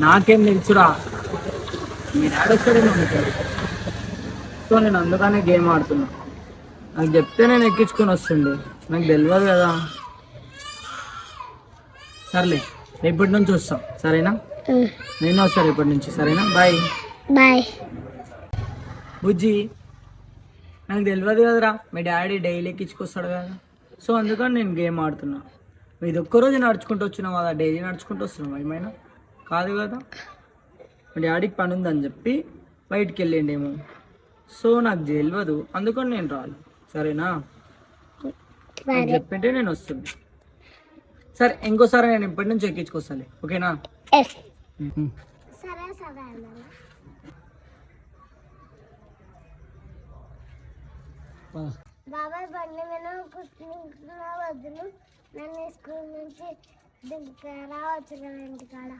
నాకేం తెలుసురా, మీ డాడీ వస్తాడేమో అనుకోను. సో నేను అందుకనే గేమ్ ఆడుతున్నా. నాకు చెప్తే నేను ఎక్కించుకొని వస్తుండే, నాకు తెలియదు కదా. సర్లే, రేపటి నుంచి వస్తాం సరేనా? నేను వస్తాను రేపటి నుంచి సరేనా? Bye bye. బుజ్జి, నాకు తెలియదు కదరా, మీ డాడీ డైలీ ఎక్కించుకొస్తాడు కదా. సో అందుకని నేను గేమ్ ఆడుతున్నా. ఇది ఒక్కరోజు నడుచుకుంటూ వచ్చినావు కదా, డైలీ నడుచుకుంటూ వస్తున్నావు ఏమైనా? కాదు కదా, మీ డాడీకి పని ఉందని చెప్పి బయటికి వెళ్ళిండేమో. సో నాకు తెలియదు, అందుకని నేను రాను సరేనా? నాకు చెప్పింటే నేను వస్తుంది. సరే ఇంకోసారి నేను ఇప్పటి నుంచి ఎక్కించుకొస్తాను ఓకేనా? సరే సరే. బాబాయ్ బండి మీద కూర్చుంటున్నా వద్దులు, నన్ను స్కూల్ నుంచి దింపుకు రావచ్చు కదా ఇంటికాడ.